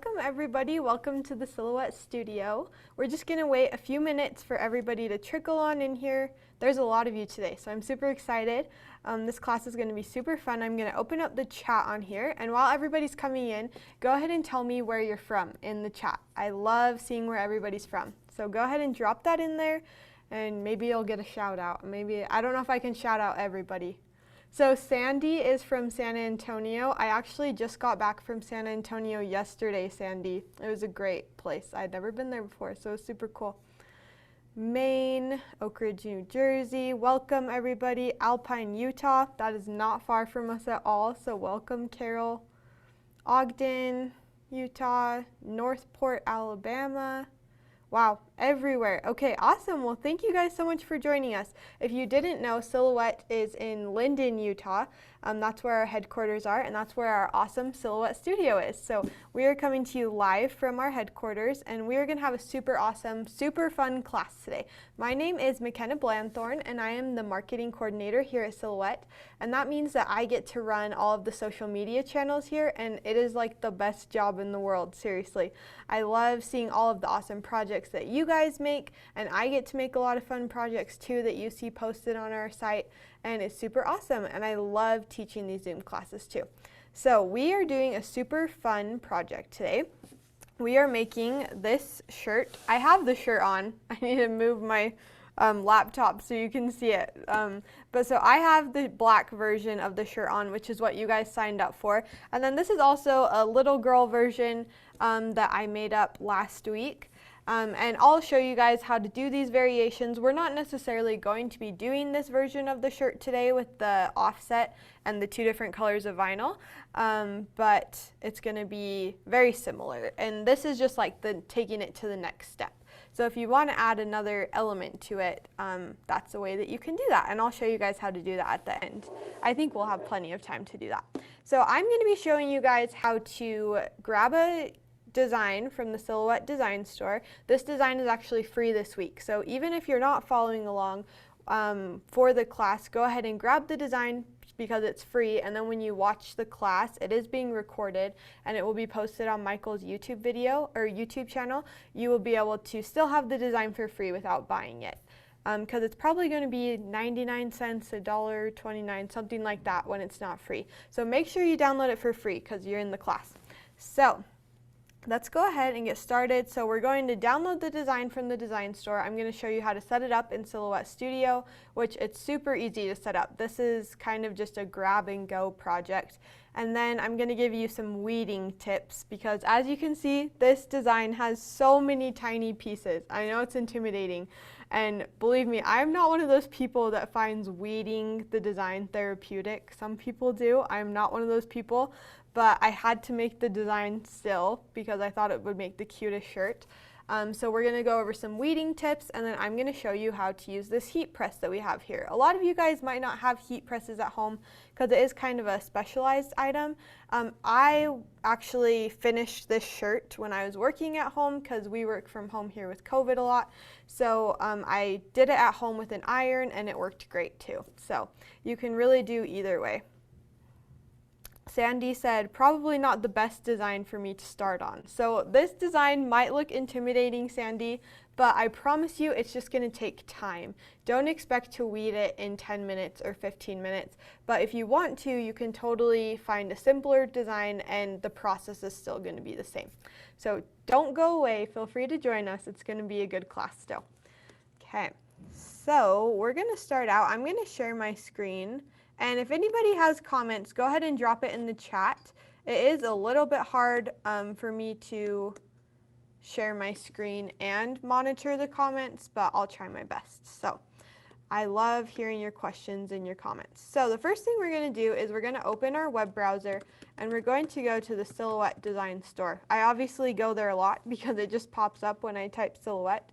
Welcome everybody, welcome to the Silhouette Studio. We're just gonna wait a few minutes for everybody to trickle on in here. There's a lot of you today, so I'm super excited. This class is gonna be super fun. I'm gonna open up the chat on here, and while everybody's coming in, go ahead and tell me where you're from in the chat. I love seeing where everybody's from. So go ahead and drop that in there, and maybe you'll get a shout out. Maybe, I don't know if I can shout out everybody. So Sandy is from San Antonio. I actually just got back from San Antonio yesterday, Sandy. It was a great place. I'd never been there before, so it was super cool. Maine, Oak Ridge, New Jersey. Welcome everybody. Alpine, Utah. That is not far from us at all, so welcome, Carol. Ogden, Utah. Northport, Alabama. Wow, everywhere. Okay, awesome. Well, thank you guys so much for joining us. If you didn't know, Silhouette is in Linden, Utah. That's where our headquarters are, and that's where our awesome Silhouette studio is. So we are coming to you live from our headquarters, and we are going to have a super awesome, super fun class today. My name is McKenna Blanthorne, and I am the marketing coordinator here at Silhouette. And that means that I get to run all of the social media channels here, and it is like the best job in the world, seriously. I love seeing all of the awesome projects that you guys make, and I get to make a lot of fun projects too that you see posted on our site, and it's super awesome, and I love teaching these Zoom classes too. So we are doing a super fun project today. We are making this shirt. I have the shirt on. I need to move my laptop so you can see it. But so I have the black version of the shirt on, which is what you guys signed up for. And then this is also a little girl version that I made up last week. And I'll show you guys how to do these variations. We're not necessarily going to be doing this version of the shirt today with the offset and the two different colors of vinyl, but it's going to be very similar. And this is just like taking it to the next step. So if you want to add another element to it, that's a way that you can do that. And I'll show you guys how to do that at the end. I think we'll have plenty of time to do that. So I'm going to be showing you guys how to grab a design from the Silhouette design store. This design is actually free this week, so even if you're not following along for the class, go ahead and grab the design because it's free, and then when you watch the class, it is being recorded and it will be posted on Michael's YouTube video or YouTube channel. You will be able to still have the design for free without buying it, because it's probably going to be 99 cents, $1.29, something like that when it's not free. So make sure you download it for free because you're in the class. So let's go ahead and get started. So we're going to download the design from the design store. I'm going to show you how to set it up in Silhouette Studio, which it's super easy to set up. This is kind of just a grab and go project. And then I'm going to give you some weeding tips because as you can see, this design has so many tiny pieces. I know it's intimidating. And believe me, I'm not one of those people that finds weeding the design therapeutic. Some people do. I'm not one of those people. But I had to make the design still because I thought it would make the cutest shirt. So we're going to go over some weeding tips, and then I'm going to show you how to use this heat press that we have here. A lot of you guys might not have heat presses at home because it is kind of a specialized item. I actually finished this shirt when I was working at home because we work from home here with COVID a lot. So I did it at home with an iron, and it worked great too. So you can really do either way. Sandy said, probably not the best design for me to start on. So this design might look intimidating, Sandy, but I promise you it's just going to take time. Don't expect to weed it in 10 minutes or 15 minutes, but if you want to, you can totally find a simpler design and the process is still going to be the same. So don't go away. Feel free to join us. It's going to be a good class still. Okay, so we're going to start out. I'm going to share my screen. And if anybody has comments, go ahead and drop it in the chat. It is a little bit hard for me to share my screen and monitor the comments, but I'll try my best. So I love hearing your questions and your comments. So the first thing we're going to do is we're going to open our web browser and we're going to go to the Silhouette Design Store. I obviously go there a lot because it just pops up when I type Silhouette.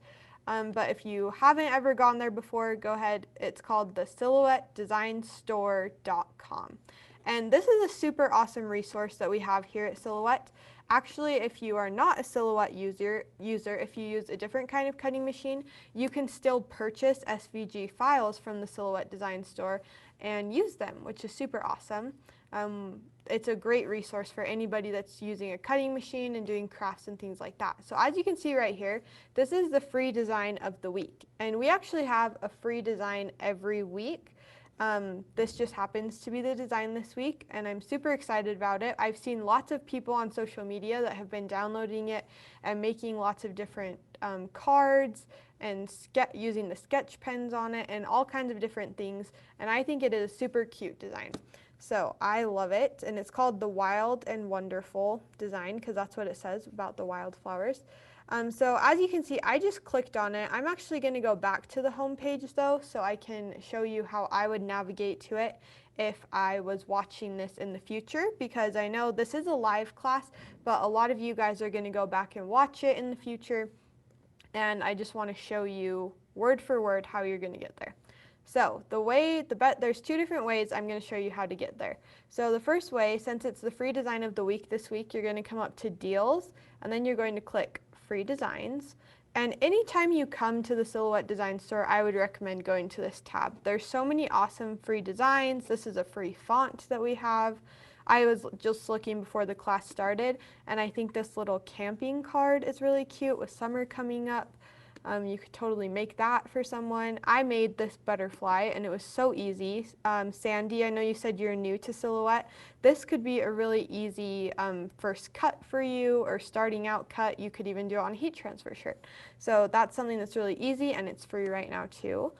But if you haven't ever gone there before, go ahead. It's called the SilhouetteDesignStore.com. And this is a super awesome resource that we have here at Silhouette. Actually, if you are not a Silhouette user, if you use a different kind of cutting machine, you can still purchase SVG files from the Silhouette Design Store and use them, which is super awesome. It's a great resource for anybody that's using a cutting machine and doing crafts and things like that. So as you can see right here, this is the free design of the week. And we actually have a free design every week. This just happens to be the design this week, and I'm super excited about it. I've seen lots of people on social media that have been downloading it and making lots of different cards and using the sketch pens on it and all kinds of different things, and I think it is a super cute design. So I love it, and it's called the Wild and Wonderful design because that's what it says about the wildflowers. So as you can see, I just clicked on it. I'm actually going to go back to the home page though, so I can show you how I would navigate to it if I was watching this in the future, because I know this is a live class, but a lot of you guys are going to go back and watch it in the future, and I just want to show you word for word how you're going to get there. So there's two different ways I'm going to show you how to get there. So the first way, since it's the free design of the week this week, you're going to come up to deals, and then you're going to click free designs. And anytime you come to the Silhouette Design Store, I would recommend going to this tab. There's so many awesome free designs. This is a free font that we have. I was just looking before the class started, and I think this little camping card is really cute with summer coming up. You could totally make that for someone. I made this butterfly and it was so easy. Sandy, I know you said you're new to Silhouette. This could be a really easy first cut for you, or starting out cut. You could even do it on a heat transfer shirt. So that's something that's really easy, and it's free right now too.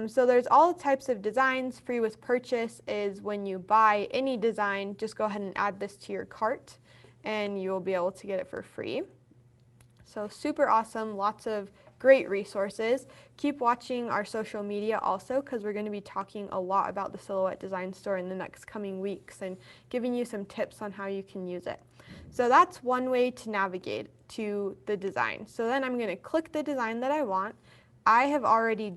So there's all types of designs. Free with purchase is when you buy any design, just go ahead and add this to your cart and you'll be able to get it for free. So super awesome, lots of great resources. Keep watching our social media also, because we're going to be talking a lot about the Silhouette Design Store in the next coming weeks and giving you some tips on how you can use it. So that's one way to navigate to the design. So then I'm going to click the design that I want. I've already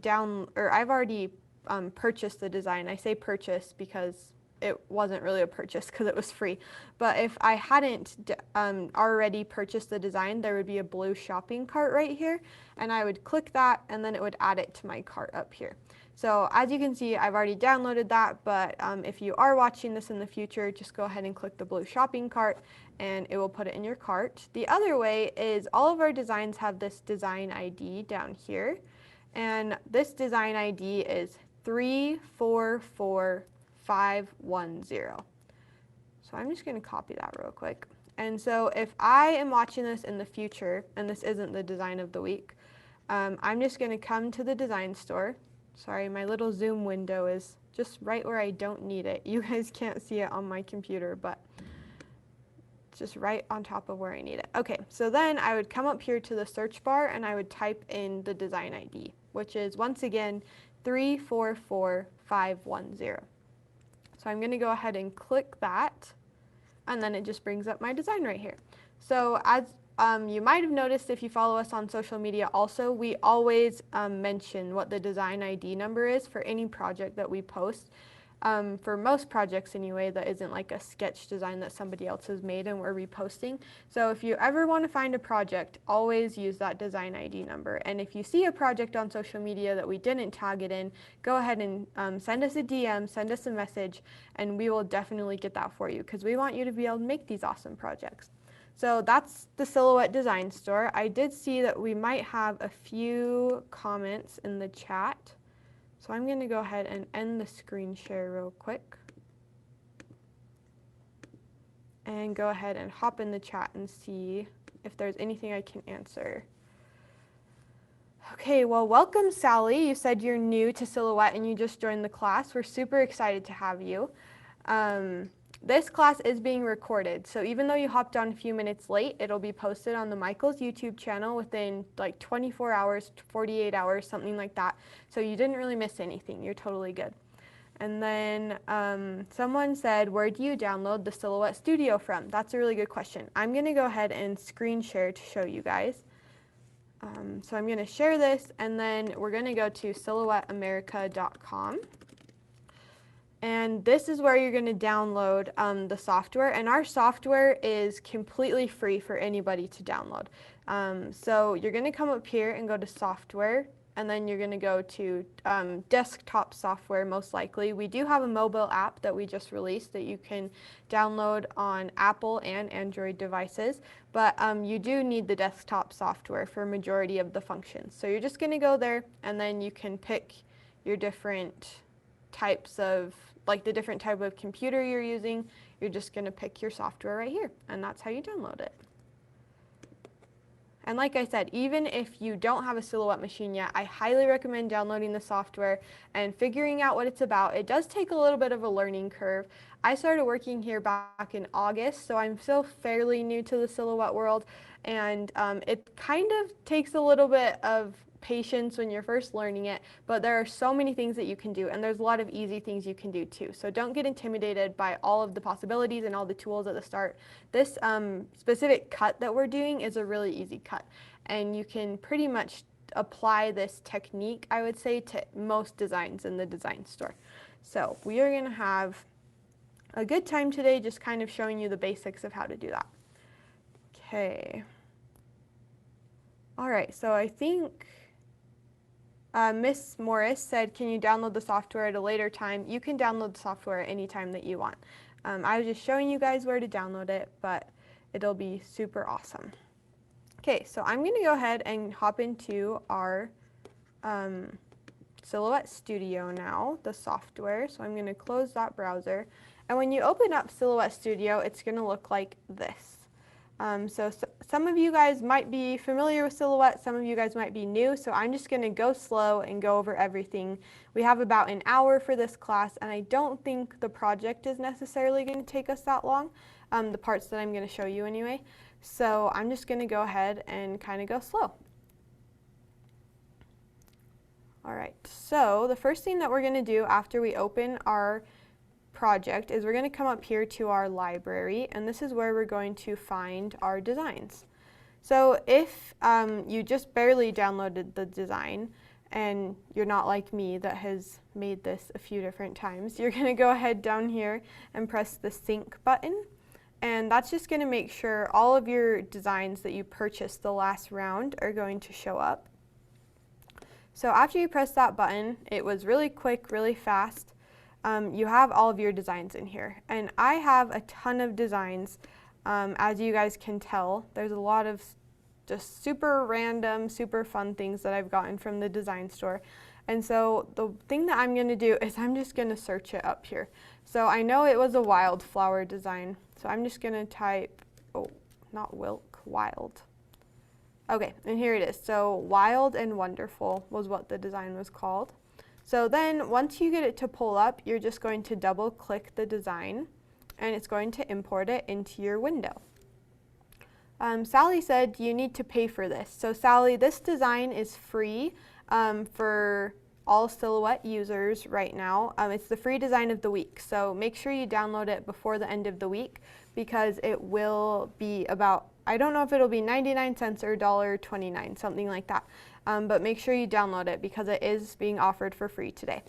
purchased the design. I say purchase because it wasn't really a purchase because it was free. But if I hadn't already purchased the design, there would be a blue shopping cart right here, and I would click that and then it would add it to my cart up here. So as you can see, I've already downloaded that, but if you are watching this in the future, just go ahead and click the blue shopping cart and it will put it in your cart. The other way is all of our designs have this design ID down here, and this design ID is 344510. So I'm just going to copy that real quick. And so if I am watching this in the future, and this isn't the design of the week, I'm just going to come to the design store. Sorry, my little zoom window is just right where I don't need it. You guys can't see it on my computer, but it's just right on top of where I need it. Okay, so then I would come up here to the search bar and I would type in the design ID, which is once again 344510. So I'm going to go ahead and click that, and then it just brings up my design right here. So as you might have noticed if you follow us on social media also, we always mention what the design ID number is for any project that we post. For most projects anyway, that isn't like a sketch design that somebody else has made and we're reposting. So if you ever want to find a project, always use that design ID number. And if you see a project on social media that we didn't tag it in, go ahead and send us a DM, send us a message, and we will definitely get that for you, because we want you to be able to make these awesome projects. So that's the Silhouette Design Store. I did see that we might have a few comments in the chat. So I'm going to go ahead and end the screen share real quick and go ahead and hop in the chat and see if there's anything I can answer. Okay, well, welcome, Sally. You said you're new to Silhouette and you just joined the class. We're super excited to have you. This class is being recorded, so even though you hopped on a few minutes late, it'll be posted on the Michael's YouTube channel within like 24 hours, 48 hours, something like that. So you didn't really miss anything. You're totally good. And then someone said, where do you download the Silhouette Studio from? That's a really good question. I'm going to go ahead and screen share to show you guys. So I'm going to share this, and then we're going to go to silhouetteamerica.com. And this is where you're going to download the software, and our software is completely free for anybody to download. So you're going to come up here and go to software, and then you're going to go to desktop software most likely. We do have a mobile app that we just released that you can download on Apple and Android devices, but you do need the desktop software for a majority of the functions. So you're just going to go there, and then you can pick your different types of, like the different type of computer you're using. You're just going to pick your software right here, and that's how you download it. And like I said, even if you don't have a Silhouette machine yet, I highly recommend downloading the software and figuring out what it's about. It does take a little bit of a learning curve. I started working here back in August, so I'm still fairly new to the Silhouette world, and it kind of takes a little bit of patience when you're first learning it, but there are so many things that you can do, and there's a lot of easy things you can do too. So don't get intimidated by all of the possibilities and all the tools at the start. This specific cut that we're doing is a really easy cut, and you can pretty much apply this technique, I would say, to most designs in the design store. So we are going to have a good time today just kind of showing you the basics of how to do that. Okay. All right, so I think Miss Morris said, can you download the software at a later time? You can download the software at any time that you want. I was just showing you guys where to download it, but it'll be super awesome. Okay, so I'm going to go ahead and hop into our Silhouette Studio now, the software. So I'm going to close that browser. And when you open up Silhouette Studio, it's going to look like this. So some of you guys might be familiar with Silhouette, some of you guys might be new, so I'm just going to go slow and go over everything. We have about an hour for this class, and I don't think the project is necessarily going to take us that long, the parts that I'm going to show you anyway. So I'm just going to go ahead and kind of go slow. Alright, so the first thing that we're going to do after we open our project is we're going to come up here to our library, and this is where we're going to find our designs. So if you just barely downloaded the design and you're not like me that has made this a few different times, you're going to go ahead down here and press the sync button, and that's just going to make sure all of your designs that you purchased the last round are going to show up. So after you press that button, it was really quick, really fast. You have all of your designs in here, and I have a ton of designs. As you guys can tell, there's a lot of just super random, super fun things that I've gotten from the design store. And so the thing that I'm going to do is I'm just going to search it up here. So I know it was a Wildflower design, so I'm just going to type, oh, not Wilk, Wild. Okay, and here it is. So Wild and Wonderful was what the design was called. So then once you get it to pull up, you're just going to double click the design, and it's going to import it into your window. Sally said you need to pay for this. So Sally, this design is free for all Silhouette users right now. It's the free design of the week, so make sure you download it before the end of the week, because it will be about, I don't know if it'll be 99 cents or $1.29, something like that. But make sure you download it because it is being offered for free today.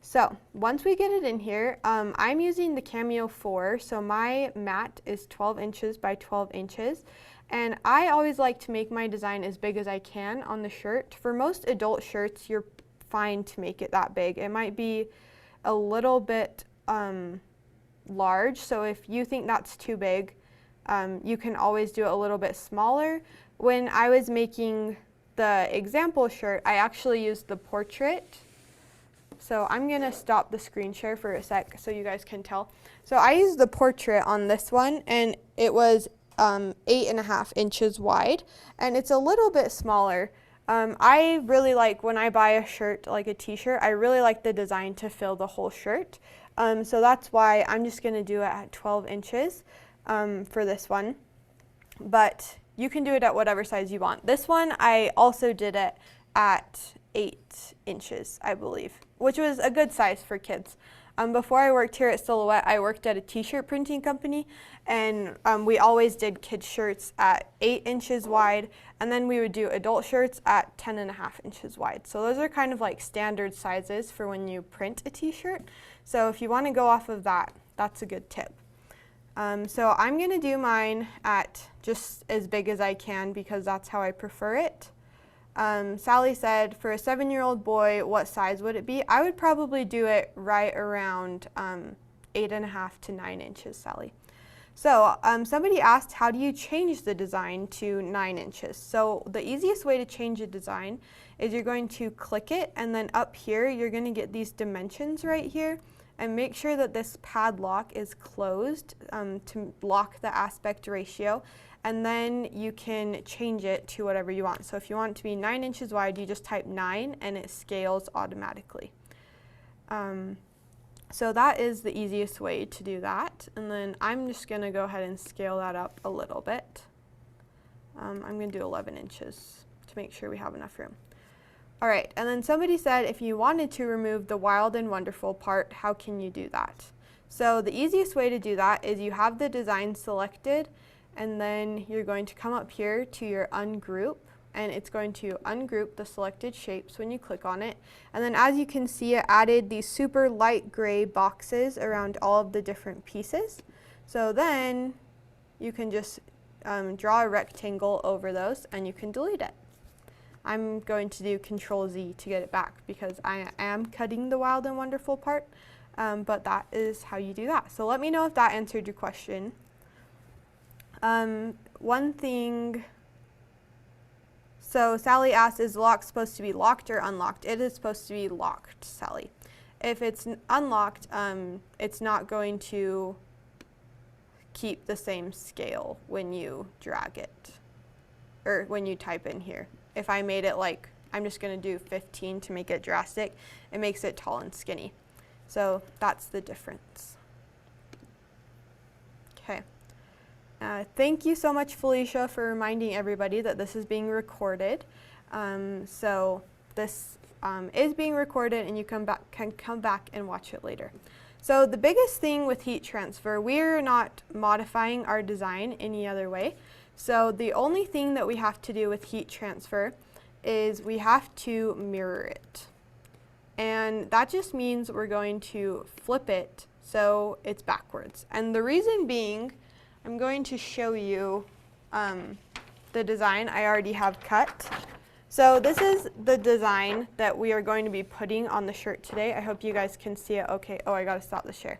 So once we get it in here, I'm using the Cameo 4, so my mat is 12 inches by 12 inches. And I always like to make my design as big as I can on the shirt. For most adult shirts, you're fine to make it that big. It might be a little bit large, so if you think that's too big, you can always do it a little bit smaller. When I was making the example shirt, I actually used the portrait. So I'm going to stop the screen share for a sec so you guys can tell. So I used the portrait on this one, and it was 8.5 inches wide, and it's a little bit smaller. I really like, when I buy a shirt, like a t-shirt, I really like the design to fill the whole shirt. So that's why I'm just going to do it at 12 inches for this one. But you can do it at whatever size you want. This one, I also did it at 8 inches, I believe, which was a good size for kids. Before I worked here at Silhouette, I worked at a t-shirt printing company, and we always did kids shirts at 8 inches wide, and then we would do adult shirts at 10.5 inches wide. So those are kind of like standard sizes for when you print a t-shirt. So if you want to go off of that, that's a good tip. So I'm going to do mine at just as big as I can because that's how I prefer it. Sally said, for a 7-year-old boy, what size would it be? I would probably do it right around 8.5 to 9 inches, Sally. So somebody asked, how do you change the design to 9 inches? So the easiest way to change a design is you're going to click it, and then up here you're going to get these dimensions right here, and make sure that this padlock is closed to lock the aspect ratio, and then you can change it to whatever you want. So if you want it to be 9 inches wide, you just type 9 and it scales automatically. So that is the easiest way to do that. And then I'm just going to go ahead and scale that up a little bit. I'm going to do 11 inches to make sure we have enough room. All right, and then somebody said, if you wanted to remove the wild and wonderful part, how can you do that? So the easiest way to do that is you have the design selected, and then you're going to come up here to your ungroup, and it's going to ungroup the selected shapes when you click on it. And then as you can see, it added these super light gray boxes around all of the different pieces. So then you can just draw a rectangle over those and you can delete it. I'm going to do Control-Z to get it back because I am cutting the wild and wonderful part, but that is how you do that. So let me know if that answered your question. One thing, so Sally asked, is the lock supposed to be locked or unlocked? It is supposed to be locked, Sally. If it's unlocked, it's not going to keep the same scale when you drag it, or when you type in here. If I made it like, I'm just going to do 15 to make it drastic, it makes it tall and skinny. So that's the difference. Okay. Thank you so much, Felicia, for reminding everybody that this is being recorded. So this is being recorded, and you can come back and watch it later. So the biggest thing with heat transfer, we're not modifying our design any other way. So the only thing that we have to do with heat transfer is we have to mirror it. And that just means we're going to flip it so it's backwards. And the reason being, I'm going to show you the design I already have cut. So this is the design that we are going to be putting on the shirt today. I hope you guys can see it okay. Oh, I gotta stop the share.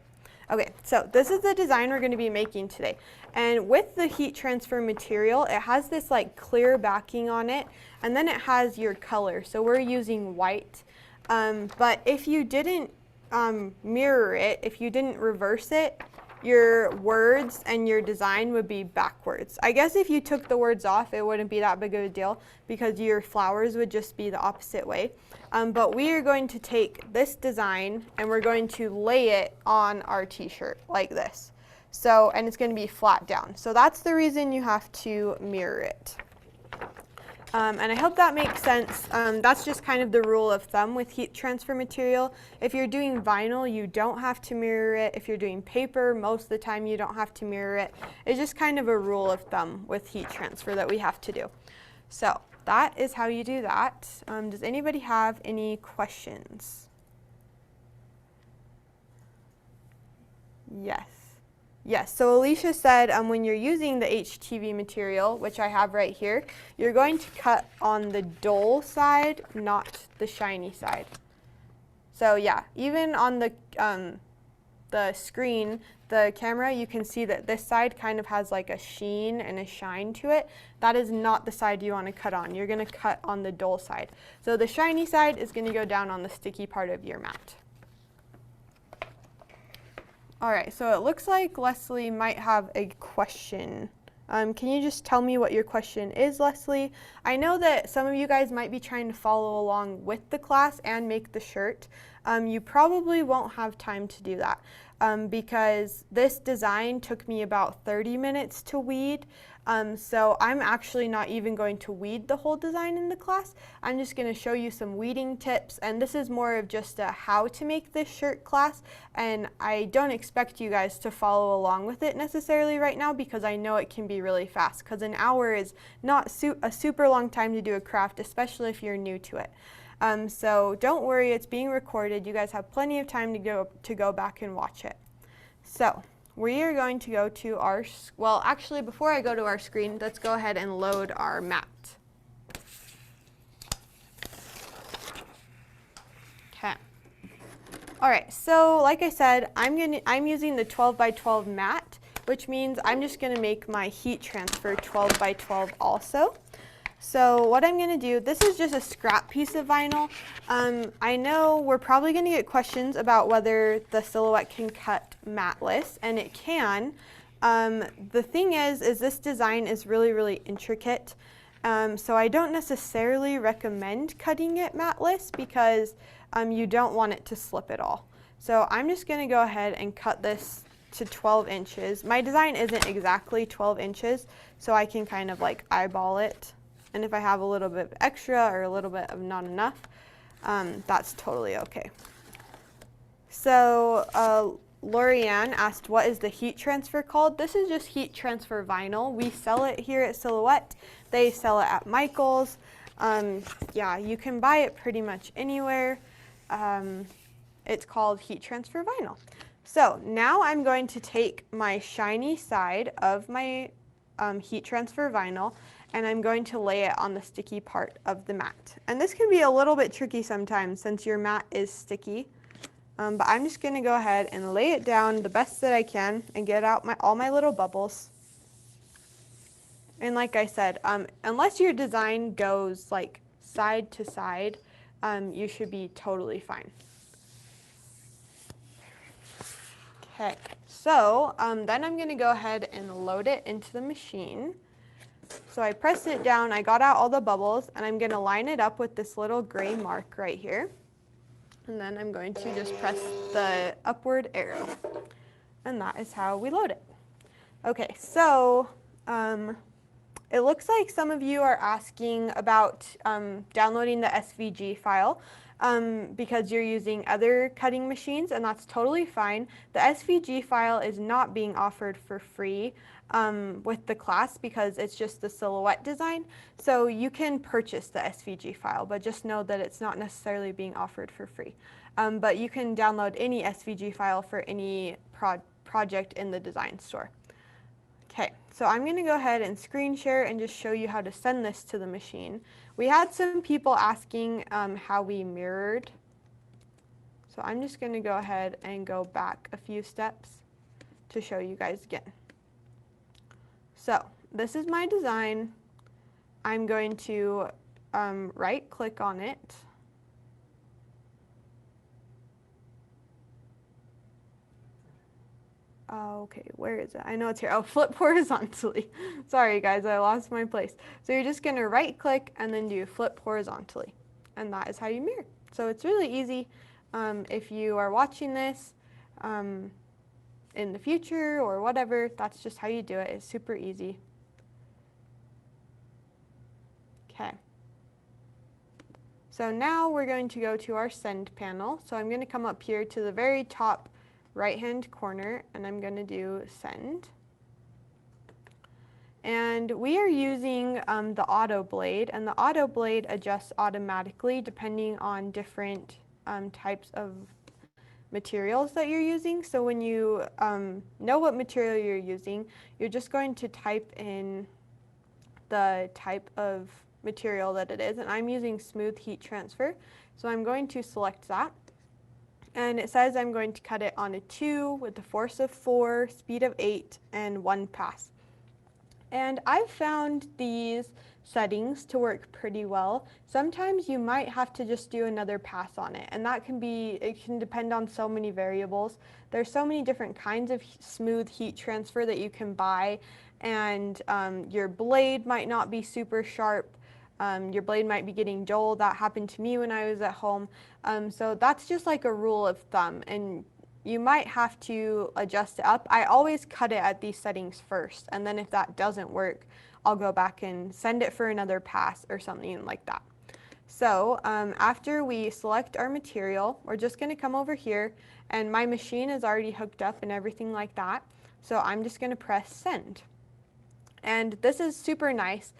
Okay, so this is the design we're going to be making today. And with the heat transfer material, it has this like clear backing on it, and then it has your color. So we're using white. But if you didn't mirror it, if you didn't reverse it, your words and your design would be backwards. I guess if you took the words off, it wouldn't be that big of a deal because your flowers would just be the opposite way. But we are going to take this design and we're going to lay it on our t-shirt like this. So, and it's going to be flat down. So that's the reason you have to mirror it. And I hope that makes sense. That's just kind of the rule of thumb with heat transfer material. If you're doing vinyl, you don't have to mirror it. If you're doing paper, most of the time you don't have to mirror it. It's just kind of a rule of thumb with heat transfer that we have to do. So that is how you do that. Does anybody have any questions? Yes. Yes, so Alicia said when you're using the HTV material, which I have right here, you're going to cut on the dull side, not the shiny side. So yeah, even on the screen, the camera, you can see that this side kind of has like a sheen and a shine to it. That is not the side you want to cut on. You're going to cut on the dull side. So the shiny side is going to go down on the sticky part of your mat. All right, so it looks like Leslie might have a question. Can you just tell me what your question is, Leslie? I know that some of you guys might be trying to follow along with the class and make the shirt. You probably won't have time to do that because this design took me about 30 minutes to weed. So I'm actually not even going to weed the whole design in the class. I'm just going to show you some weeding tips, and this is more of just a how to make this shirt class, and I don't expect you guys to follow along with it necessarily right now because I know it can be really fast because an hour is not a super long time to do a craft, especially if you're new to it. So don't worry, it's being recorded. You guys have plenty of time to go back and watch it. So we are going to go to our, well, actually before I go to our screen, let's go ahead and load our mat. Alright, so like I said, I'm using the 12 by 12 mat, which means I'm just going to make my heat transfer 12 by 12 also. So what I'm going to do, this is just a scrap piece of vinyl. I know we're probably going to get questions about whether the Silhouette can cut matless, and it can. The thing is this design is really, really intricate. So I don't necessarily recommend cutting it matless because you don't want it to slip at all. So I'm just going to go ahead and cut this to 12 inches. My design isn't exactly 12 inches, so I can kind of like eyeball it. And if I have a little bit of extra or a little bit of not enough, that's totally okay. So Lorianne asked, what is the heat transfer called? This is just heat transfer vinyl. We sell it here at Silhouette. They sell it at Michael's. Yeah, you can buy it pretty much anywhere. It's called heat transfer vinyl. So now I'm going to take my shiny side of my heat transfer vinyl, and I'm going to lay it on the sticky part of the mat. And this can be a little bit tricky sometimes since your mat is sticky. But I'm just going to go ahead and lay it down the best that I can and get out all my little bubbles. And like I said, unless your design goes like side to side, you should be totally fine. Okay, so then I'm going to go ahead and load it into the machine. So I pressed it down, I got out all the bubbles, and I'm going to line it up with this little gray mark right here. And then I'm going to just press the upward arrow. And that is how we load it. Okay, so it looks like some of you are asking about downloading the SVG file because you're using other cutting machines, and that's totally fine. The SVG file is not being offered for free with the class because it's just the Silhouette design. So you can purchase the SVG file, but just know that it's not necessarily being offered for free. But you can download any SVG file for any project in the design store. Okay, so I'm going to go ahead and screen share and just show you how to send this to the machine. We had some people asking how we mirrored. So I'm just going to go ahead and go back a few steps to show you guys again. So this is my design. I'm going to right click on it. Okay, where is it? I know it's here. Oh, flip horizontally. Sorry guys, I lost my place. So you're just going to right click and then do flip horizontally. And that is how you mirror. So it's really easy. If you are watching this in the future or whatever, that's just how you do it. It's super easy. Okay. So now we're going to go to our send panel. So I'm going to come up here to the very top right-hand corner, and I'm going to do send. And we are using the auto blade, and the auto blade adjusts automatically depending on different types of materials that you're using. So when you know what material you're using, you're just going to type in the type of material that it is, and I'm using smooth heat transfer. So I'm going to select that. And it says I'm going to cut it on a 2 with a force of 4, speed of 8, and 1 pass. And I've found these settings to work pretty well. Sometimes you might have to just do another pass on it, and that can be, it can depend on so many variables. There's so many different kinds of smooth heat transfer that you can buy, and your blade might not be super sharp. Your blade might be getting dull. That happened to me when I was at home. So that's just like a rule of thumb, and you might have to adjust it up. I always cut it at these settings first, and then if that doesn't work, I'll go back and send it for another pass or something like that. So after we select our material, we're just going to come over here, and my machine is already hooked up and everything like that. So I'm just going to press send. And this is super nice.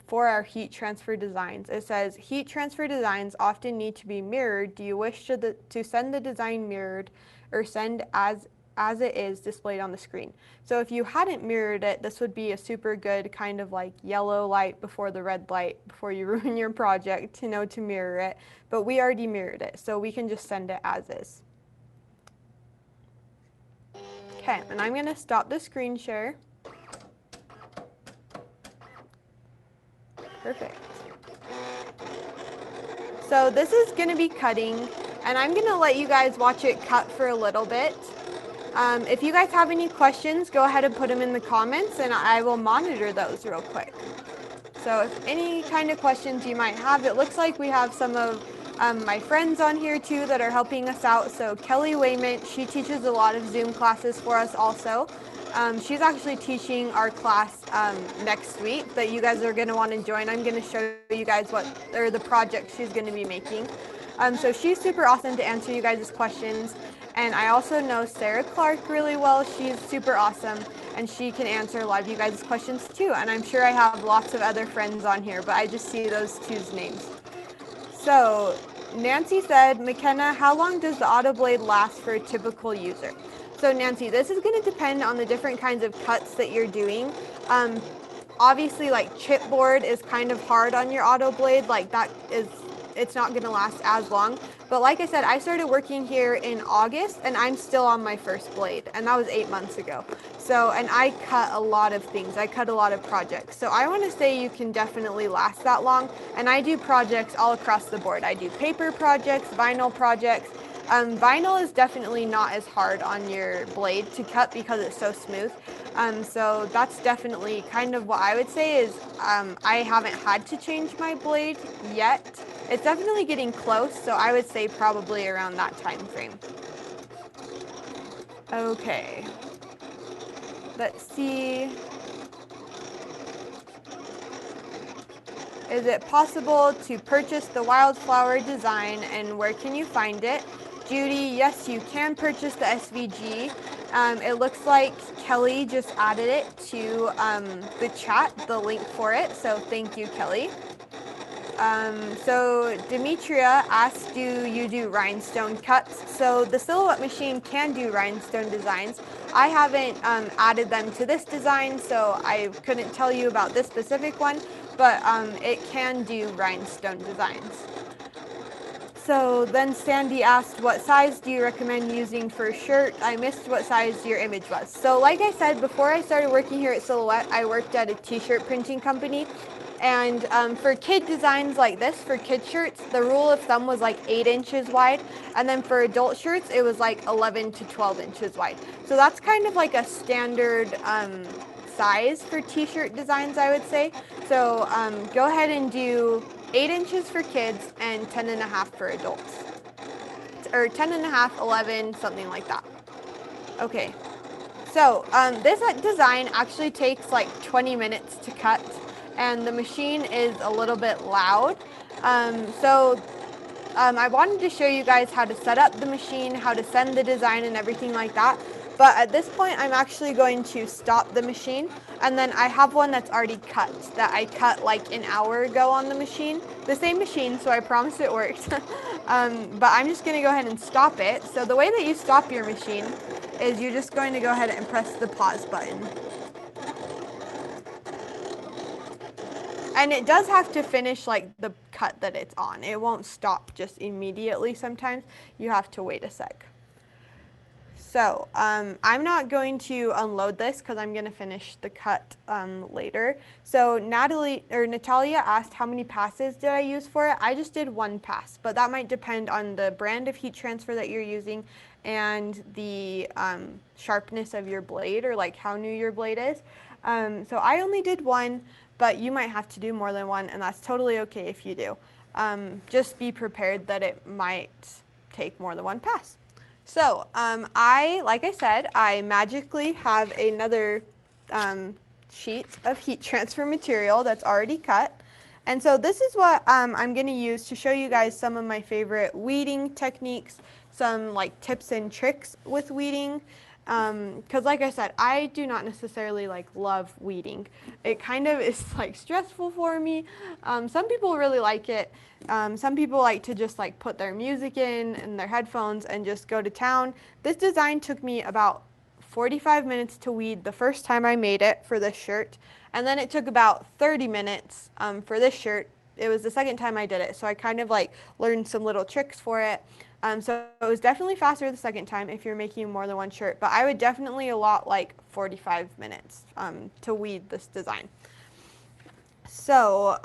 For our heat transfer designs. It says, heat transfer designs often need to be mirrored. Do you wish to send the design mirrored or send as it is displayed on the screen? So if you hadn't mirrored it, this would be a super good kind of like yellow light before the red light before you ruin your project, to know to mirror it. But we already mirrored it, so we can just send it as is. Okay, and I'm gonna stop the screen share. Perfect. So this is gonna be cutting, and I'm gonna let you guys watch it cut for a little bit. If you guys have any questions, go ahead and put them in the comments and I will monitor those real quick. So if any kind of questions you might have, it looks like we have some of my friends on here too that are helping us out. So Kelly Wayment, she teaches a lot of Zoom classes for us also. She's actually teaching our class next week that you guys are going to want to join. I'm going to show you guys the project she's going to be making. So she's super awesome to answer you guys' questions. And I also know Sarah Clark really well. She's super awesome and she can answer a lot of you guys' questions too. And I'm sure I have lots of other friends on here, but I just see those two's names. So Nancy said, McKenna, how long does the auto blade last for a typical user? So Nancy, this is going to depend on the different kinds of cuts that you're doing. Obviously, like chipboard is kind of hard on your auto blade, it's not going to last as long. But like I said, I started working here in August and I'm still on my first blade, and that was 8 months ago. So, and I cut a lot of things. I cut a lot of projects. So I want to say you can definitely last that long. And I do projects all across the board. I do paper projects, vinyl projects. Vinyl is definitely not as hard on your blade to cut because it's so smooth. So that's definitely kind of what I would say is I haven't had to change my blade yet. It's definitely getting close, so I would say probably around that time frame. Okay. Let's see. Is it possible to purchase the Wildflower design, and where can you find it? Judy, yes, you can purchase the SVG. It looks like Kelly just added it to the chat, the link for it, so thank you, Kelly. So Demetria asked, do you do rhinestone cuts? So the Silhouette machine can do rhinestone designs. I haven't added them to this design, so I couldn't tell you about this specific one, but it can do rhinestone designs. So then Sandy asked, what size do you recommend using for a shirt? I missed what size your image was. So like I said, before I started working here at Silhouette, I worked at a t-shirt printing company. And for kid designs like this, for kid shirts, the rule of thumb was like 8 inches wide. And then for adult shirts, it was like 11 to 12 inches wide. So that's kind of like a standard size for t-shirt designs, I would say. So go ahead and do 8 inches for kids and 10.5 for adults. Or 10.5, 11, something like that. Okay. So this design actually takes like 20 minutes to cut, and the machine is a little bit loud. I wanted to show you guys how to set up the machine, how to send the design and everything like that. But at this point, I'm actually going to stop the machine, and then I have one that's already cut, that I cut like an hour ago on the machine. The same machine, so I promise it worked. But I'm just gonna go ahead and stop it. So the way that you stop your machine is you're just going to go ahead and press the pause button. And it does have to finish like the cut that it's on. It won't stop just immediately sometimes. You have to wait a sec. So I'm not going to unload this because I'm going to finish the cut later. So Natalia asked how many passes did I use for it. I just did 1 pass, but that might depend on the brand of heat transfer that you're using and the sharpness of your blade, or like how new your blade is. So I only did 1. But you might have to do more than 1, and that's totally okay if you do. Just be prepared that it might take more than 1 pass. So like I said, I magically have another sheet of heat transfer material that's already cut. And so this is what I'm going to use to show you guys some of my favorite weeding techniques, some like tips and tricks with weeding. Because like I said, I do not necessarily like love weeding. It kind of is like stressful for me. Some people really like it. Some people like to just like put their music in their headphones and just go to town. This design took me about 45 minutes to weed the first time I made it for this shirt. And then it took about 30 minutes for this shirt. It was the second time I did it, so I kind of like learned some little tricks for it. So it was definitely faster the second time if you're making more than one shirt, but I would definitely allot like 45 minutes to weed this design. So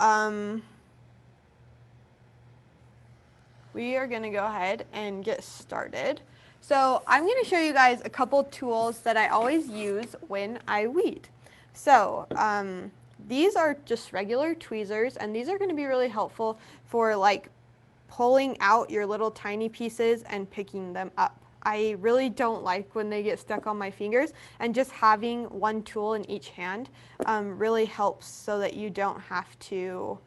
we are going to go ahead and get started. So I'm going to show you guys a couple tools that I always use when I weed. So these are just regular tweezers, and these are going to be really helpful for like pulling out your little tiny pieces and picking them up. I really don't like when they get stuck on my fingers, and just having one tool in each hand really helps so that you don't have to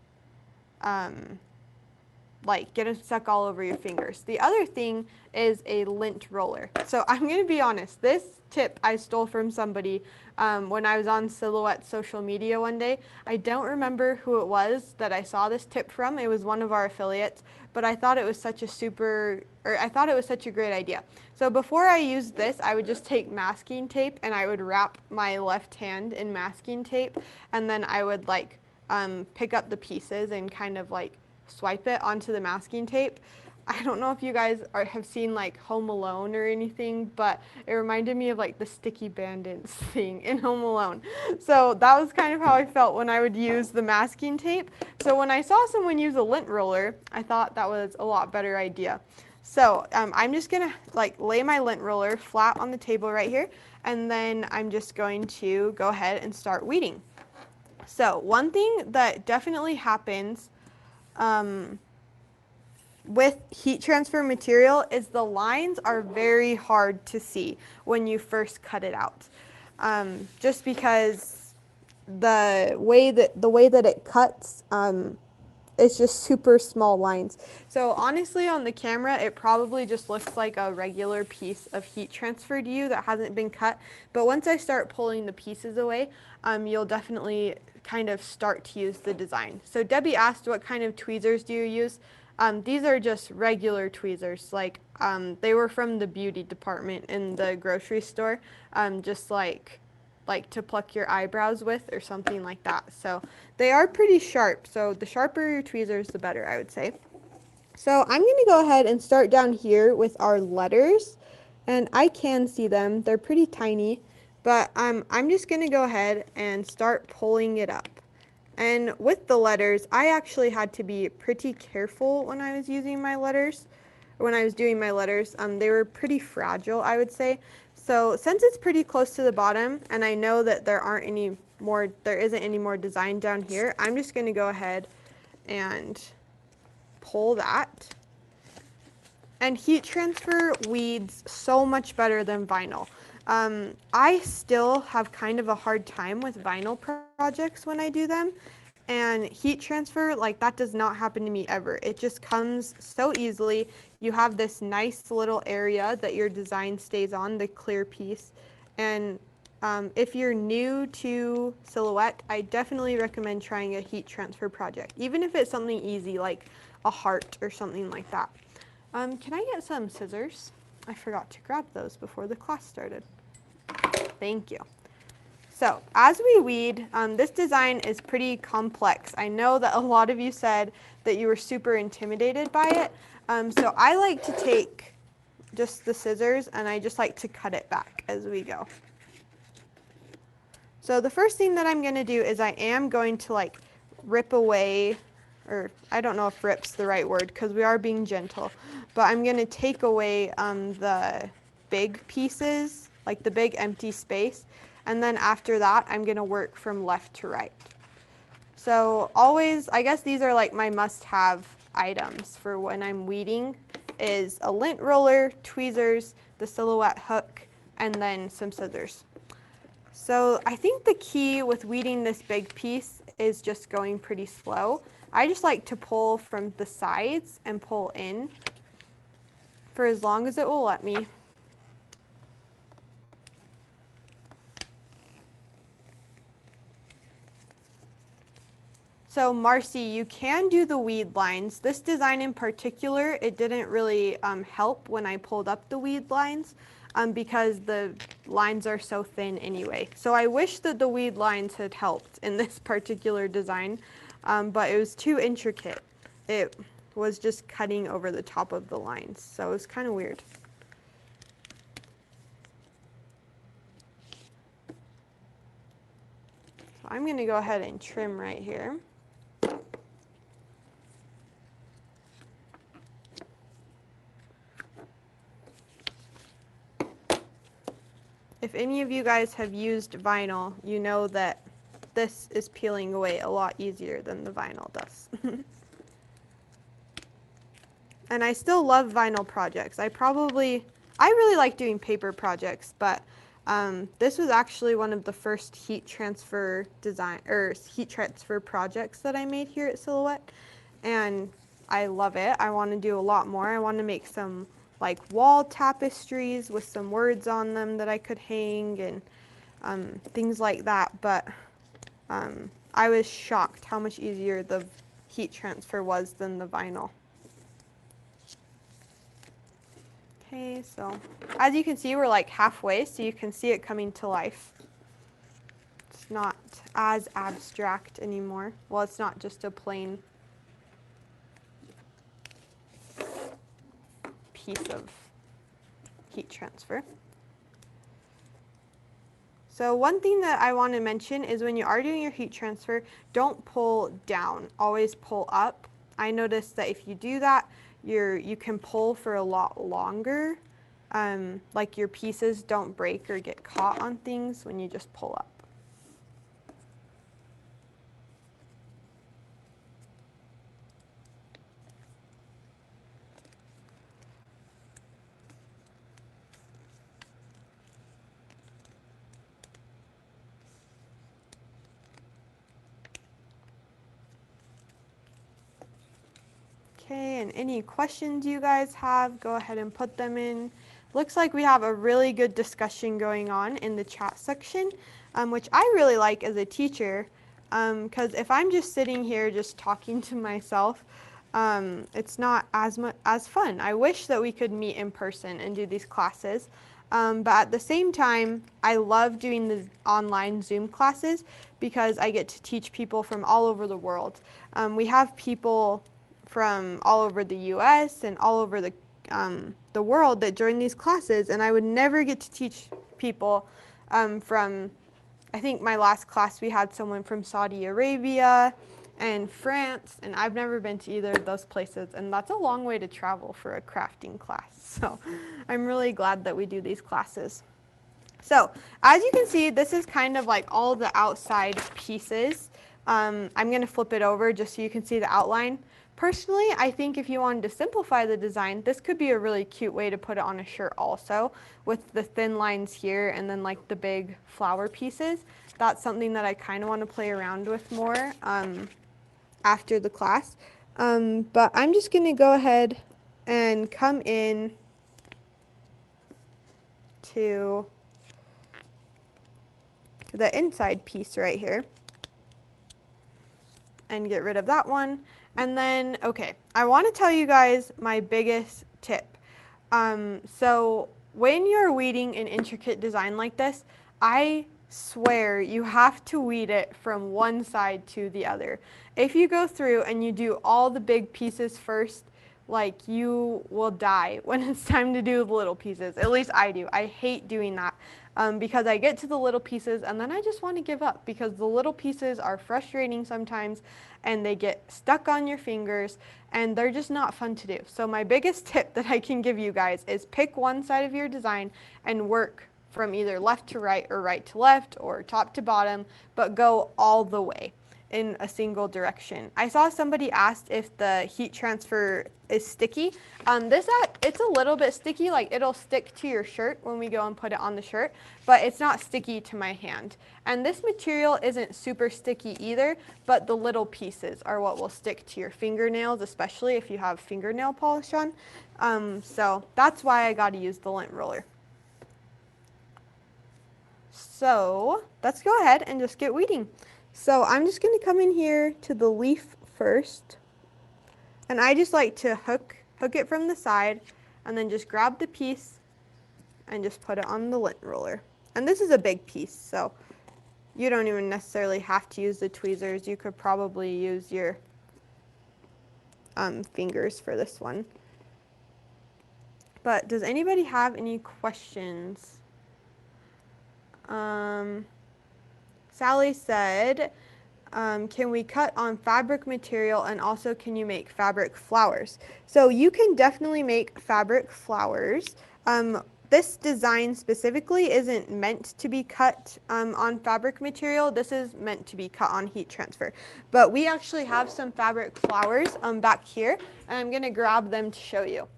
like get them stuck all over your fingers. The other thing is a lint roller. So I'm going to be honest, this tip I stole from somebody when I was on Silhouette social media one day. I don't remember who it was that I saw this tip from. It was one of our affiliates, but I thought it was such a great idea. So before I used this, I would just take masking tape and I would wrap my left hand in masking tape, and then I would like pick up the pieces and kind of like swipe it onto the masking tape. I don't know if you guys have seen like Home Alone or anything, but it reminded me of like the sticky bandits thing in Home Alone. So that was kind of how I felt when I would use the masking tape. So when I saw someone use a lint roller, I thought that was a lot better idea. So I'm just gonna like lay my lint roller flat on the table right here, and then I'm just going to go ahead and start weeding. So one thing that definitely happens with heat transfer material is the lines are very hard to see when you first cut it out, just because the way that it cuts, it's just super small lines. So honestly, on the camera, it probably just looks like a regular piece of heat transfer to you that hasn't been cut. But once I start pulling the pieces away, you'll definitely kind of start to use the design. So Debbie asked, what kind of tweezers do you use? These are just regular tweezers, like they were from the beauty department in the grocery store, just like to pluck your eyebrows with or something like that. So they are pretty sharp, so the sharper your tweezers, the better, I would say. So I'm going to go ahead and start down here with our letters, and I can see them. They're pretty tiny, but I'm just going to go ahead and start pulling it up. And with the letters, I actually had to be pretty careful when I was using my letters. When I was doing my letters, they were pretty fragile, I would say. So since it's pretty close to the bottom, and I know that there isn't any more design down here, I'm just going to go ahead and pull that. And heat transfer weeds so much better than vinyl. I still have kind of a hard time with vinyl projects when I do them, and heat transfer, like, that does not happen to me ever. It just comes so easily. You have this nice little area that your design stays on, the clear piece. And if you're new to Silhouette, I definitely recommend trying a heat transfer project, even if it's something easy like a heart or something like that. Can I get some scissors? I forgot to grab those before the class started. Thank you. So as we weed, this design is pretty complex. I know that a lot of you said that you were super intimidated by it. So I like to take just the scissors and I just like to cut it back as we go. So the first thing that I'm going to do is I am going to like rip away, or I don't know if rip's the right word because we are being gentle, but I'm going to take away the big pieces, like the big empty space. And then after that, I'm going to work from left to right. So always, I guess these are like my must-have items for when I'm weeding, is a lint roller, tweezers, the Silhouette hook, and then some scissors. So I think the key with weeding this big piece is just going pretty slow. I just like to pull from the sides and pull in for as long as it will let me. So Marcy, you can do the weed lines. This design in particular, it didn't really help when I pulled up the weed lines because the lines are so thin anyway. So I wish that the weed lines had helped in this particular design, but it was too intricate. It was just cutting over the top of the lines, so it was kind of weird. So I'm going to go ahead and trim right here. If any of you guys have used vinyl, you know that this is peeling away a lot easier than the vinyl does. And I still love vinyl projects. I really like doing paper projects, but this was actually one of the first heat transfer projects that I made here at Silhouette, and I love it. I want to do a lot more. I want to make some like wall tapestries with some words on them that I could hang and things like that, but I was shocked how much easier the heat transfer was than the vinyl. Okay, so as you can see, we're like halfway, so you can see it coming to life. It's not as abstract anymore. Well, it's not just a plain piece of heat transfer. So one thing that I want to mention is when you are doing your heat transfer, don't pull down, always pull up. I noticed that if you do that, you can pull for a lot longer. Like your pieces don't break or get caught on things when you just pull up. Okay, and any questions you guys have, go ahead and put them in. Looks like we have a really good discussion going on in the chat section, which I really like as a teacher, because if I'm just sitting here just talking to myself, it's not as fun. I wish that we could meet in person and do these classes, but at the same time, I love doing the online Zoom classes because I get to teach people from all over the world. We have people from all over the US and all over the world that join these classes, and I would never get to teach people from, I think my last class we had someone from Saudi Arabia and France, and I've never been to either of those places, and that's a long way to travel for a crafting class. So I'm really glad that we do these classes. So as you can see, this is kind of like all the outside pieces. I'm going to flip it over just so you can see the outline. Personally, I think if you wanted to simplify the design, this could be a really cute way to put it on a shirt also, with the thin lines here and then like the big flower pieces. That's something that I kind of want to play around with more after the class. But I'm just going to go ahead and come in to the inside piece right here and get rid of that one. And then, okay, I want to tell you guys my biggest tip. So when you're weeding an intricate design like this, I swear you have to weed it from one side to the other. If you go through and you do all the big pieces first, like you will die when it's time to do the little pieces. At least I do. I hate doing that. Because I get to the little pieces and then I just want to give up because the little pieces are frustrating sometimes and they get stuck on your fingers and they're just not fun to do. So my biggest tip that I can give you guys is pick one side of your design and work from either left to right or right to left or top to bottom, but go all the way in a single direction. I saw somebody asked if the heat transfer is sticky. It's a little bit sticky, like it'll stick to your shirt when we go and put it on the shirt, but it's not sticky to my hand. And this material isn't super sticky either, but the little pieces are what will stick to your fingernails, especially if you have fingernail polish on. So that's why I got to use the lint roller. So let's go ahead and just get weeding. So I'm just going to come in here to the leaf first, and I just like to hook it from the side and then just grab the piece and just put it on the lint roller. And this is a big piece, so you don't even necessarily have to use the tweezers. You could probably use your fingers for this one. But does anybody have any questions? Sally said, can we cut on fabric material, and also can you make fabric flowers? So you can definitely make fabric flowers. This design specifically isn't meant to be cut on fabric material. This is meant to be cut on heat transfer. But we actually have some fabric flowers back here, and I'm going to grab them to show you.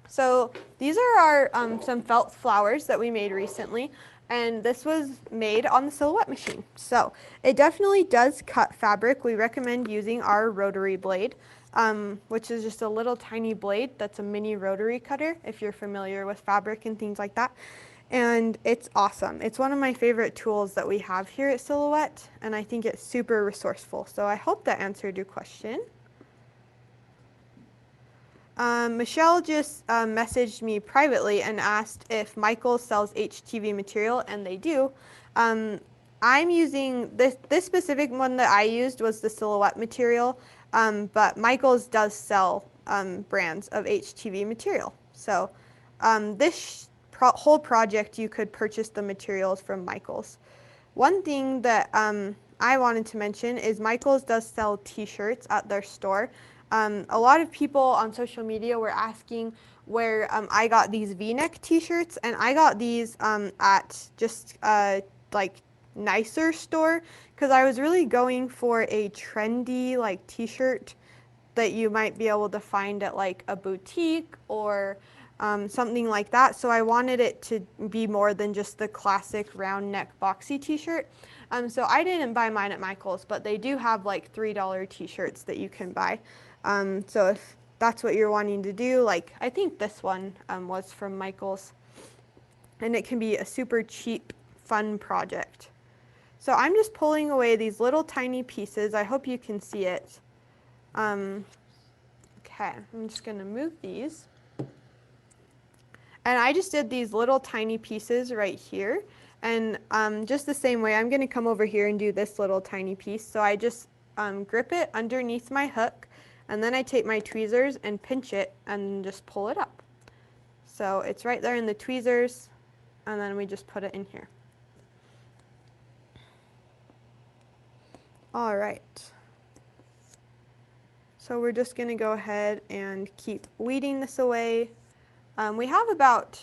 So these are our some felt flowers that we made recently, and this was made on the Silhouette machine. So it definitely does cut fabric. We recommend using our rotary blade, which is just a little tiny blade that's a mini rotary cutter, if you're familiar with fabric and things like that. And it's awesome. It's one of my favorite tools that we have here at Silhouette, and I think it's super resourceful. So I hope that answered your question. Michelle just messaged me privately and asked if Michaels sells HTV material, and they do. I'm using this specific one that I used was the Silhouette material, but Michaels does sell brands of HTV material. So this whole project, you could purchase the materials from Michaels. One thing that I wanted to mention is Michaels does sell t-shirts at their store. A lot of people on social media were asking where I got these V-neck t-shirts, and I got these at just like nicer store, because I was really going for a trendy like t-shirt that you might be able to find at like a boutique or something like that. So I wanted it to be more than just the classic round neck boxy t-shirt. So I didn't buy mine at Michaels, but they do have like $3 t-shirts that you can buy. So if that's what you're wanting to do, like I think this one was from Michaels, and it can be a super cheap, fun project. So I'm just pulling away these little tiny pieces. I hope you can see it. Okay, I'm just gonna move these. And I just did these little tiny pieces right here. And just the same way, I'm gonna come over here and do this little tiny piece. So I just grip it underneath my hook, and then I take my tweezers and pinch it and just pull it up. So it's right there in the tweezers, and then we just put it in here. All right. So we're just gonna go ahead and keep weeding this away. We have about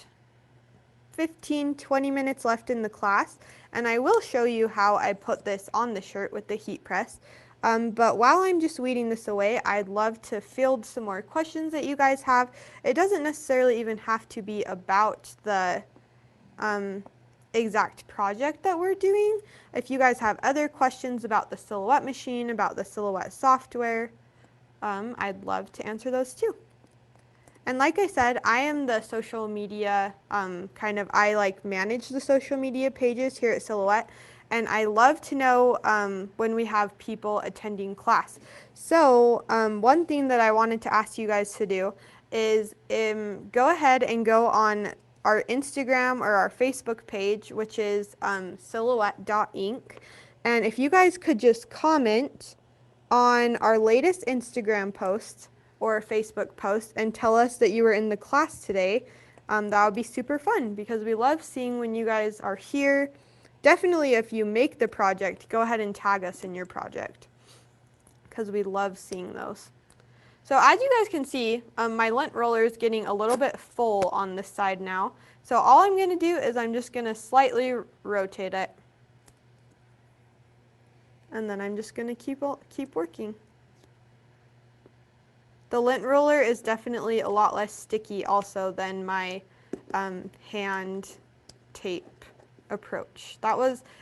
15-20 minutes left in the class, and I will show you how I put this on the shirt with the heat press. But while I'm just weeding this away, I'd love to field some more questions that you guys have. It doesn't necessarily even have to be about the exact project that we're doing. If you guys have other questions about the Silhouette machine, about the Silhouette software, I'd love to answer those too. And like I said, I am the social media, I like manage the social media pages here at Silhouette. And I love to know when we have people attending class. So one thing that I wanted to ask you guys to do is go ahead and go on our Instagram or our Facebook page, which is silhouette.inc. And if you guys could just comment on our latest Instagram post or Facebook post and tell us that you were in the class today, that would be super fun, because we love seeing when you guys are here. Definitely, if you make the project, go ahead and tag us in your project, because we love seeing those. So as you guys can see, my lint roller is getting a little bit full on this side now. So all I'm going to do is I'm just going to slightly rotate it. And then I'm just going to keep working. The lint roller is definitely a lot less sticky also than my hand tape approach.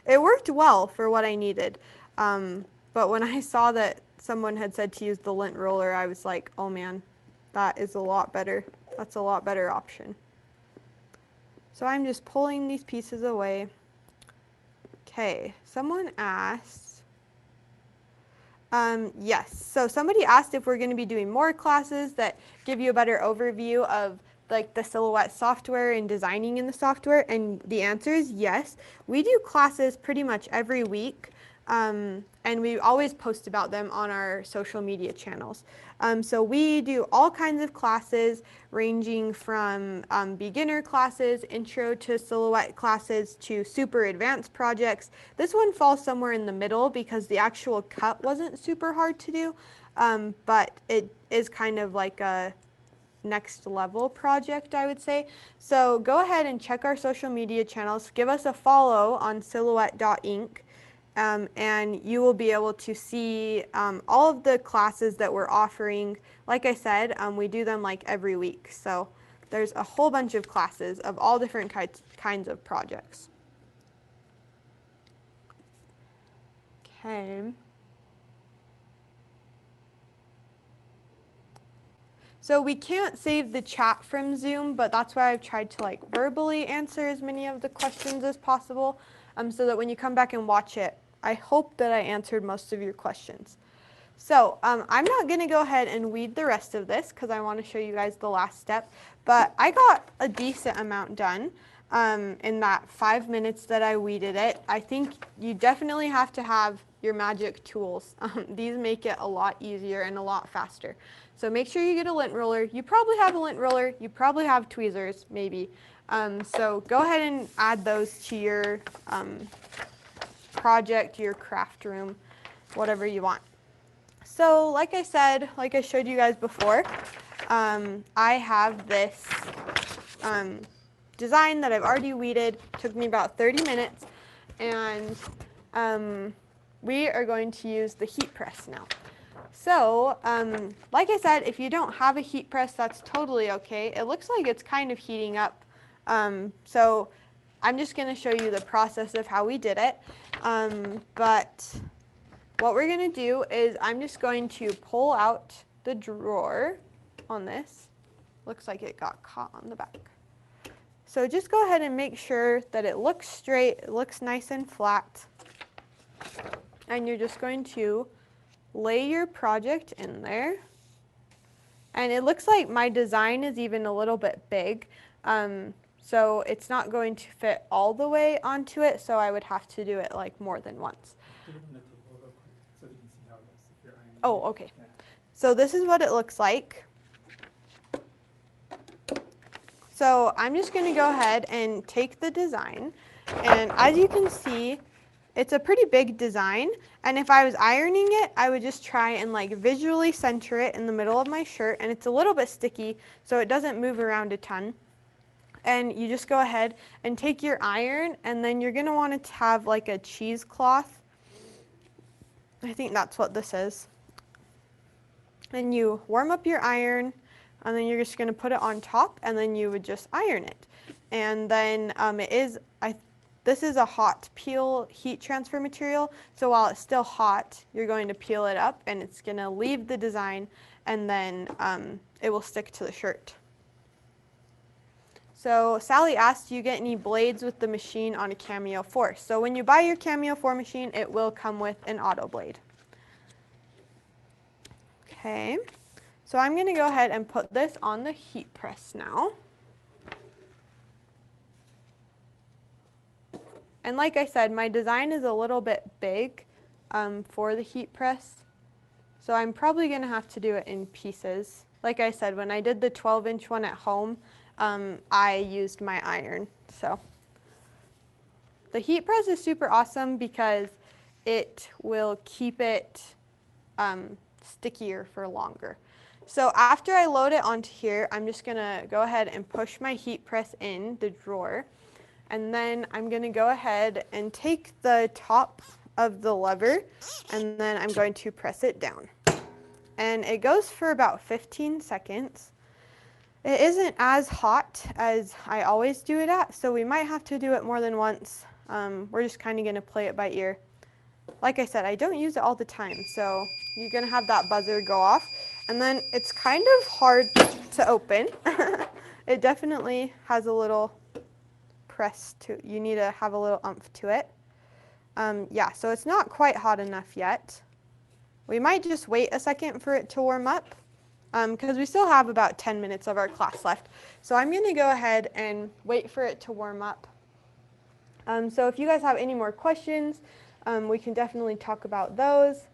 It worked well for what I needed. But when I saw that someone had said to use the lint roller, I was like, oh man, that is a lot better. That's a lot better option. So I'm just pulling these pieces away. Okay, someone asked, yes, so somebody asked if we're going to be doing more classes that give you a better overview of like the Silhouette software and designing in the software, and the answer is yes. We do classes pretty much every week. And we always post about them on our social media channels. So we do all kinds of classes ranging from beginner classes, intro to silhouette classes, to super advanced projects. This one falls somewhere in the middle because the actual cut wasn't super hard to do, but it is kind of like a next level project, I would say. So go ahead and check our social media channels. Give us a follow on silhouette.inc. And you will be able to see all of the classes that we're offering. Like I said, we do them like every week. So there's a whole bunch of classes of all different kinds of projects. Okay. So we can't save the chat from Zoom, but that's why I've tried to like verbally answer as many of the questions as possible, so that when you come back and watch it, I hope that I answered most of your questions. So I'm not going to go ahead and weed the rest of this because I want to show you guys the last step, but I got a decent amount done in that 5 minutes that I weeded it. I think you definitely have to have your magic tools. These make it a lot easier and a lot faster. So make sure you get a lint roller. You probably have a lint roller. You probably have tweezers, maybe. So go ahead and add those to your project, your craft room, whatever you want. So like I said, like I showed you guys before, I have this design that I've already weeded. Took me about 30 minutes, and we are going to use the heat press now. So like I said, if you don't have a heat press, that's totally okay. It looks like it's kind of heating up. So I'm just going to show you the process of how we did it. But what we're going to do is I'm just going to pull out the drawer on this. Looks like it got caught on the back. So just go ahead and make sure that it looks straight, it looks nice and flat. And you're just going to lay your project in there. And it looks like my design is even a little bit big. So it's not going to fit all the way onto it, so I would have to do it like more than once. Oh, okay. So this is what it looks like. So I'm just going to go ahead and take the design, and as you can see, it's a pretty big design, and if I was ironing it, I would just try and like visually center it in the middle of my shirt, and it's a little bit sticky, so it doesn't move around a ton. And you just go ahead and take your iron, and then you're going to want to have like a cheesecloth. I think that's what this is. And you warm up your iron, and then you're just going to put it on top, and then you would just iron it. And then this is a hot peel heat transfer material, so while it's still hot, you're going to peel it up, and it's going to leave the design, and then it will stick to the shirt. So Sally asked, do you get any blades with the machine on a Cameo 4? So when you buy your Cameo 4 machine, it will come with an auto blade. Okay, so I'm going to go ahead and put this on the heat press now. And like I said, my design is a little bit big for the heat press, so I'm probably going to have to do it in pieces. Like I said, when I did the 12-inch one at home, I used my iron. So the heat press is super awesome because it will keep it stickier for longer. So after I load it onto here, I'm just going to go ahead and push my heat press in the drawer. And then I'm going to go ahead and take the top of the lever, and then I'm going to press it down. And it goes for about 15 seconds. It isn't as hot as I always do it at, so we might have to do it more than once. We're just kind of going to play it by ear. Like I said, I don't use it all the time, so you're going to have that buzzer go off. And then it's kind of hard to open. It definitely has a little press to, you need to have a little oomph to it. Yeah, so it's not quite hot enough yet. We might just wait a second for it to warm up because we still have about 10 minutes of our class left. So I'm going to go ahead and wait for it to warm up. So if you guys have any more questions, we can definitely talk about those.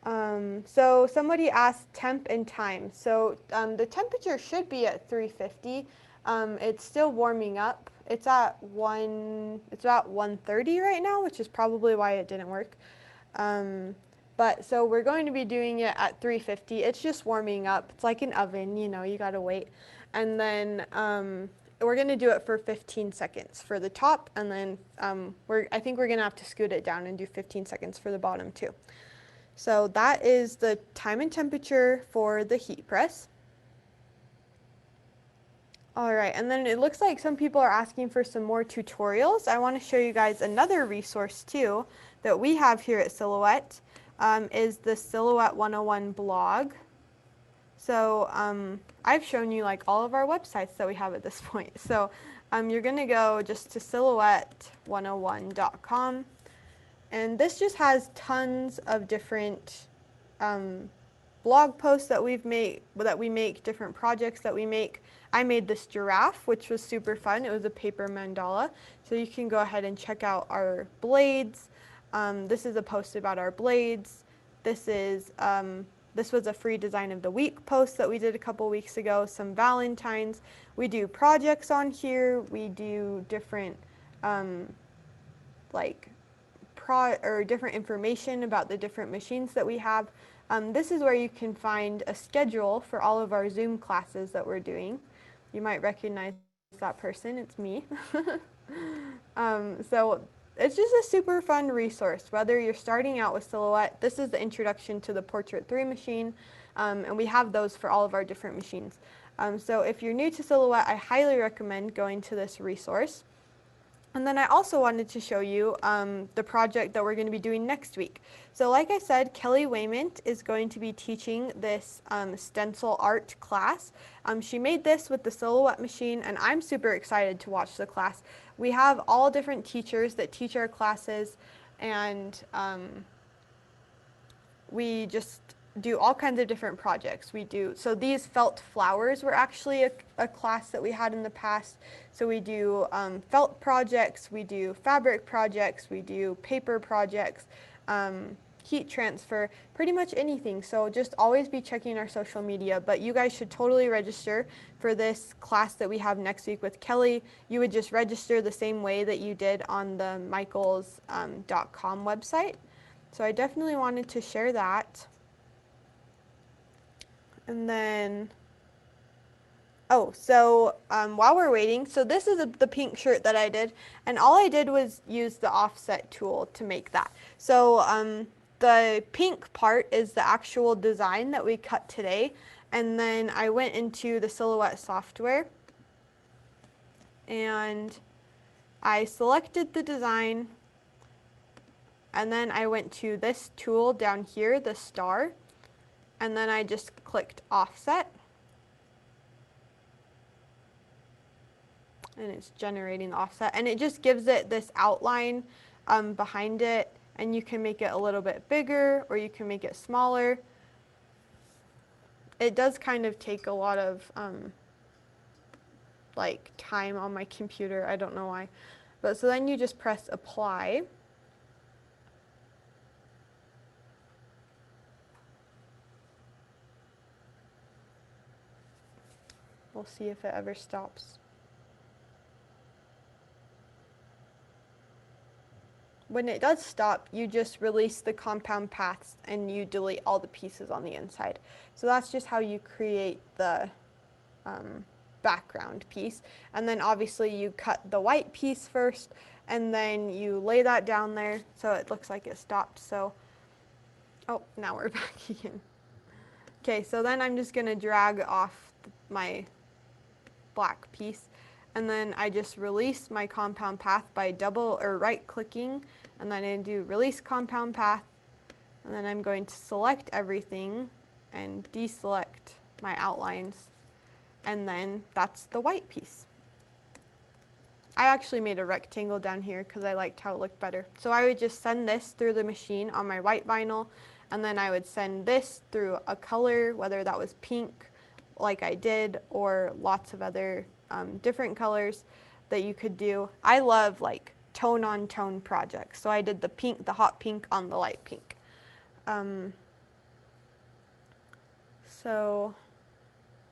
So somebody asked temp and time. So the temperature should be at 350. It's still warming up. It's at it's about 130 right now, which is probably why it didn't work. But so we're going to be doing it at 350. It's just warming up. It's like an oven, you know, you gotta wait. And then we're gonna do it for 15 seconds for the top, and then I think we're gonna have to scoot it down and do 15 seconds for the bottom too. So that is the time and temperature for the heat press. All right, and then it looks like some people are asking for some more tutorials. I want to show you guys another resource too that we have here at Silhouette, is the Silhouette 101 blog. So I've shown you like all of our websites that we have at this point. So you're going to go just to silhouette101.com. And this just has tons of different blog posts that we make, different projects that we make. I made this giraffe, which was super fun. It was a paper mandala. So you can go ahead and check out our blades. This is a post about our blades. This was a free design of the week post that we did a couple weeks ago. Some Valentines. We do projects on here. We do different different information about the different machines that we have. This is where you can find a schedule for all of our Zoom classes that we're doing. You might recognize that person, it's me. So it's just a super fun resource, whether you're starting out with Silhouette. This is the introduction to the Portrait 3 machine, and we have those for all of our different machines. So if you're new to Silhouette, I highly recommend going to this resource. And then I also wanted to show you the project that we're going to be doing next week. So like I said, Kelly Waymont is going to be teaching this stencil art class. She made this with the Silhouette machine, and I'm super excited to watch the class. We have all different teachers that teach our classes, and we just do all kinds of different projects. So these felt flowers were actually a class that we had in the past. So we do felt projects, we do fabric projects, we do paper projects, heat transfer, pretty much anything. So just always be checking our social media, but you guys should totally register for this class that we have next week with Kelly. You would just register the same way that you did on the michaels.com website. So I definitely wanted to share that. And then, while we're waiting, so this is the pink shirt that I did, and all I did was use the offset tool to make that. So the pink part is the actual design that we cut today, and then I went into the Silhouette software, and I selected the design, and then I went to this tool down here, the star, and then I just clicked offset, and it's generating the offset, and it just gives it this outline behind it, and you can make it a little bit bigger or you can make it smaller. It does kind of take a lot of like time on my computer, I don't know why, but so then you just press apply. We'll see if it ever stops. When it does stop, you just release the compound paths and you delete all the pieces on the inside. So that's just how you create the background piece. And then obviously you cut the white piece first, and then you lay that down there so it looks like it stopped. So, oh, now we're back again. Okay, so then I'm just gonna drag off my black piece, and then I just release my compound path by double or right clicking, and then I do release compound path, and then I'm going to select everything and deselect my outlines, and then that's the white piece. I actually made a rectangle down here because I liked how it looked better. So I would just send this through the machine on my white vinyl, and then I would send this through a color, whether that was pink like I did, or lots of other different colors that you could do. I love like tone on tone projects. So I did the pink, the hot pink on the light pink. So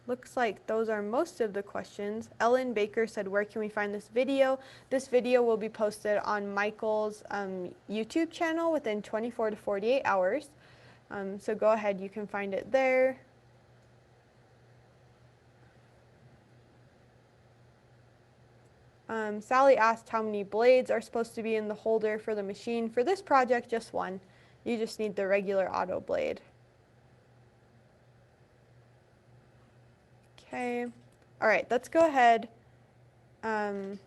looks like those are most of the questions. Ellen Baker said, where can we find this video? This video will be posted on Michael's YouTube channel within 24 to 48 hours. So go ahead, you can find it there. Sally asked how many blades are supposed to be in the holder for the machine. For this project, just one. You just need the regular auto blade. Okay, all right, let's go ahead and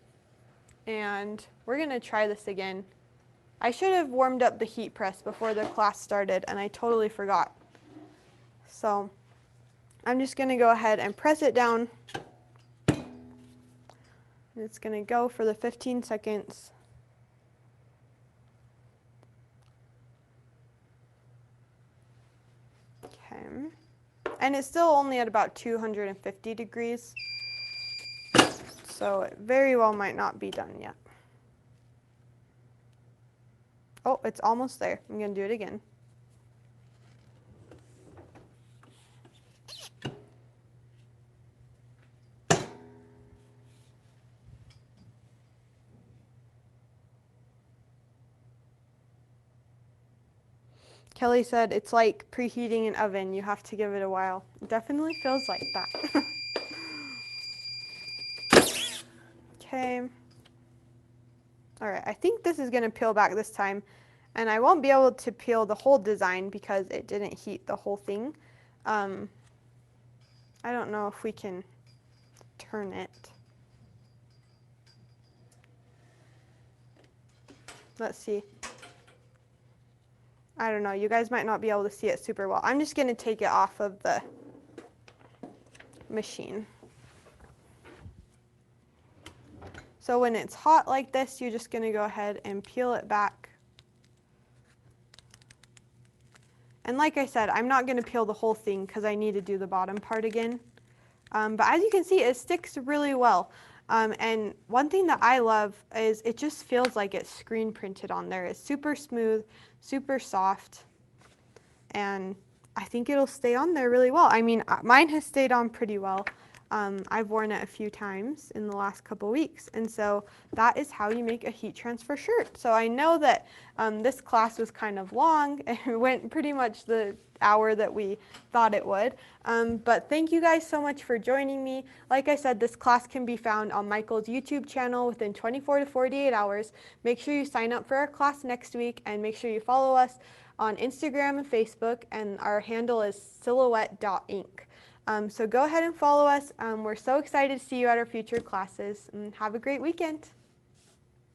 we're gonna try this again. I should have warmed up the heat press before the class started and I totally forgot. So I'm just gonna go ahead and press it down. It's gonna go for the 15 seconds. Okay. And it's still only at about 250 degrees, so it very well might not be done yet. Oh, it's almost there. I'm going to do it again. Kelly said it's like preheating an oven. You have to give it a while. It definitely feels like that. Okay. All right, I think this is going to peel back this time. And I won't be able to peel the whole design because it didn't heat the whole thing. I don't know if we can turn it. Let's see. I don't know, you guys might not be able to see it super well. I'm just going to take it off of the machine. So when it's hot like this, you're just going to go ahead and peel it back. And like I said, I'm not going to peel the whole thing because I need to do the bottom part again. But as you can see, it sticks really well. And one thing that I love is it just feels like it's screen printed on there. It's super smooth, super soft, and I think it'll stay on there really well. I mean, mine has stayed on pretty well. I've worn it a few times in the last couple weeks, and so that is how you make a heat transfer shirt. So I know that this class was kind of long. It went pretty much the hour that we thought it would, but thank you guys so much for joining me. Like I said, this class can be found on Michael's YouTube channel within 24 to 48 hours. Make sure you sign up for our class next week, and make sure you follow us on Instagram and Facebook, and our handle is silhouette.inc. So go ahead and follow us. We're so excited to see you at our future classes, and have a great weekend.